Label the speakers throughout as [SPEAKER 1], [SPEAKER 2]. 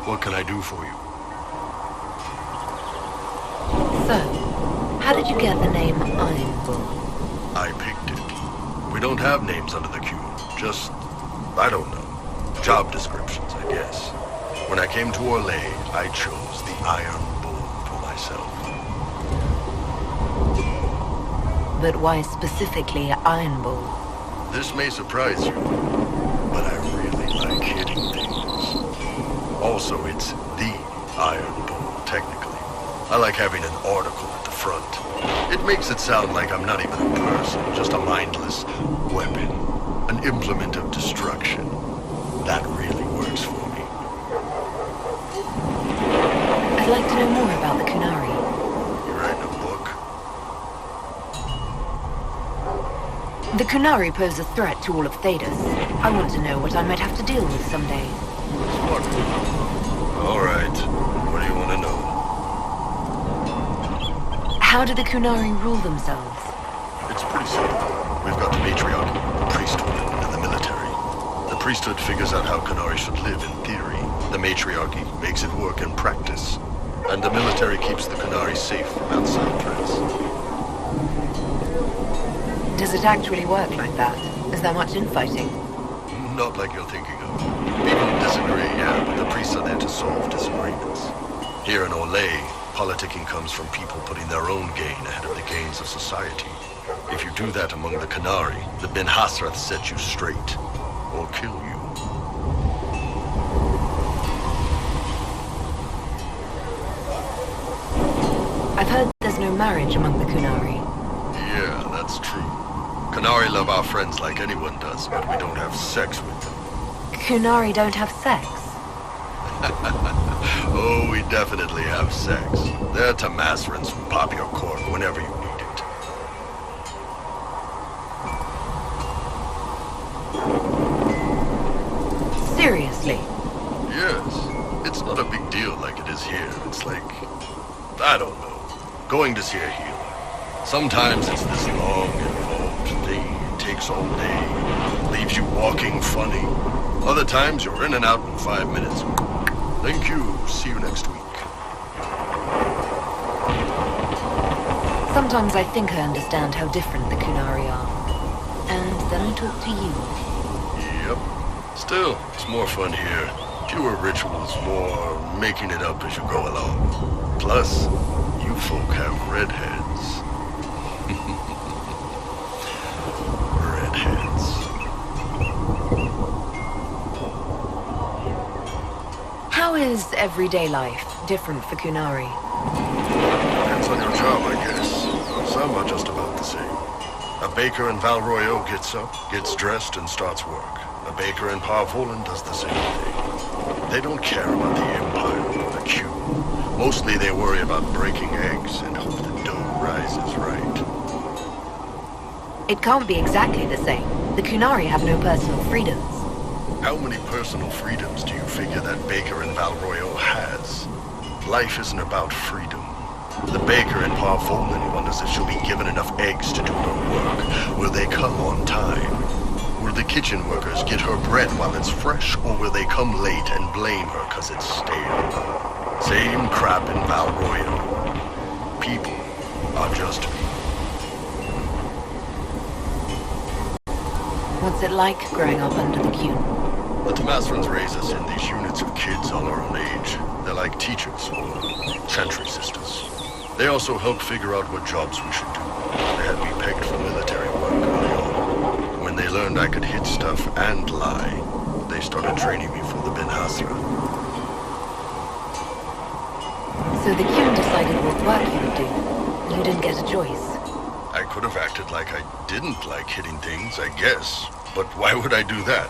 [SPEAKER 1] What can I do for you?
[SPEAKER 2] So, how did you get the name Iron Bull?
[SPEAKER 1] I picked it. We don't have names under the Qun. Just, I don't know. Job descriptions, I guess. When I came to Orlais, I chose the Iron Bull for myself.
[SPEAKER 2] But why specifically Iron Bull?
[SPEAKER 1] This may surprise you, but I really like hitting things. Also, it's the Iron Bull, technically. I like having an article at the front. It makes it sound like I'm not even a person, just a mindless weapon. An implement of destruction. That really works for me.
[SPEAKER 2] I'd like to know more about the Qunari.
[SPEAKER 1] You writing a book?
[SPEAKER 2] The Qunari pose a threat to all of Thedas. I want to know what I might have to deal with someday.
[SPEAKER 1] Smart. All right. What do you want to know?
[SPEAKER 2] How do the Qunari rule themselves?
[SPEAKER 1] It's pretty simple. We've got the matriarchy, the priesthood, and the military. The priesthood figures out how Qunari should live in theory. The matriarchy makes it work in practice. And the military keeps the Qunari safe from outside threats.
[SPEAKER 2] Does it actually work like that? Is there much infighting?
[SPEAKER 1] Not like you're thinking of. People disagree, yeah, but the priests are there to solve disagreements. Here in Orlais, politicking comes from people putting their own gain ahead of the gains of society. If you do that among the Qunari, the Ben Hasrath set you straight, or kill you.
[SPEAKER 2] I've heard there's no marriage among the Qunari.
[SPEAKER 1] Yeah, that's true. Qunari love our friends like anyone does, but we don't have sex with them.
[SPEAKER 2] Qunari don't have sex?
[SPEAKER 1] Oh, we definitely have sex. They're Tamasrans who pop your cork whenever you need it.
[SPEAKER 2] Seriously?
[SPEAKER 1] Yes. It's not a big deal like it is here. It's like, I don't know, going to see a healer. Sometimes it's this long, involved thing. It takes all day. Leaves you walking funny. Other times you're in and out in 5 minutes. Thank you. See you next week.
[SPEAKER 2] Sometimes I think I understand how different the Qunari are. And then I talk to you.
[SPEAKER 1] Yep. Still, it's more fun here. Fewer rituals, more making it up as you go along. Plus, you folk have redheads. Redheads.
[SPEAKER 2] How is everyday life different for Qunari?
[SPEAKER 1] Depends on your job, I guess. Some are just about the same. A baker in Val Royeaux gets up, gets dressed, and starts work. A baker in Parvolan does the same thing. They don't care about the Empire or the Qun. Mostly they worry about breaking eggs and hope the dough rises right.
[SPEAKER 2] It can't be exactly the same. The Qunari have no personal freedoms.
[SPEAKER 1] How many personal freedoms do you figure that baker in Val Royeaux has? Life isn't about freedom. The baker in Parvolan wonders if she'll be given enough eggs to do her work. Will they come on time? Will the kitchen workers get her bread while it's fresh, or will they come late and blame her because it's stale? Same crap in Val Royeaux. People are just people.
[SPEAKER 2] What's it like growing up under the Qun?
[SPEAKER 1] The Tamasrans raise us in these units of kids all our own age. They're like teachers or chantry sisters. They also help figure out what jobs we should do. They had me pegged for military work early on. When they learned I could hit stuff and lie, they started training me for the Ben Hasra.
[SPEAKER 2] So the Qun decided what work you would do. You didn't get a choice.
[SPEAKER 1] I could have acted like I didn't like hitting things, I guess. But why would I do that?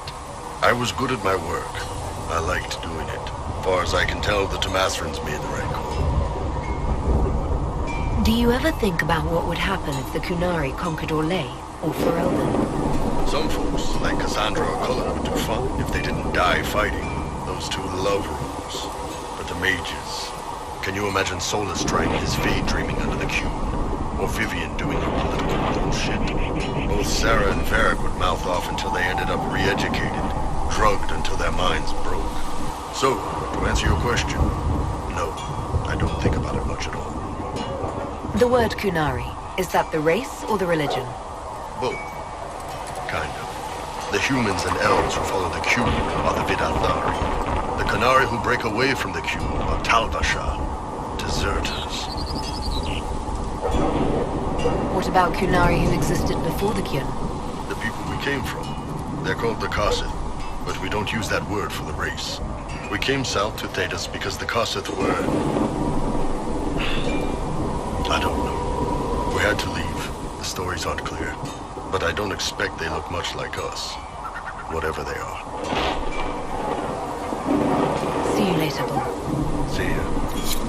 [SPEAKER 1] I was good at my work. I liked doing it. As far as I can tell, the Tamasrans made the right call.
[SPEAKER 2] Do you ever think about what would happen if the Qunari conquered Orlais or Ferelden?
[SPEAKER 1] Some folks, like Cassandra or Cullen, would do fine if they didn't die fighting. Those two love rules. But the mages... Can you imagine Solus trying his fade dreaming under the Qun? Or Vivian doing her political bullshit? Both Sarah and Varric would mouth off until they ended up re-educated, drugged until their minds broke. So, to answer your question, no, I don't think about it much at all.
[SPEAKER 2] The word Qunari, is that the race or the religion?
[SPEAKER 1] Both. Kind of. The humans and elves who follow the Q are the Vidathari. The Qunari who break away from the Q are Talbasha, deserters.
[SPEAKER 2] What about Qunari who existed before the Qun?
[SPEAKER 1] The people we came from. They're called the Kasith, but we don't use that word for the race. We came south to Thedas because the Kasith were... I don't know. We had to leave. The stories aren't clear. But I don't expect they look much like us. Whatever they are.
[SPEAKER 2] See you later, Bull.
[SPEAKER 1] See ya.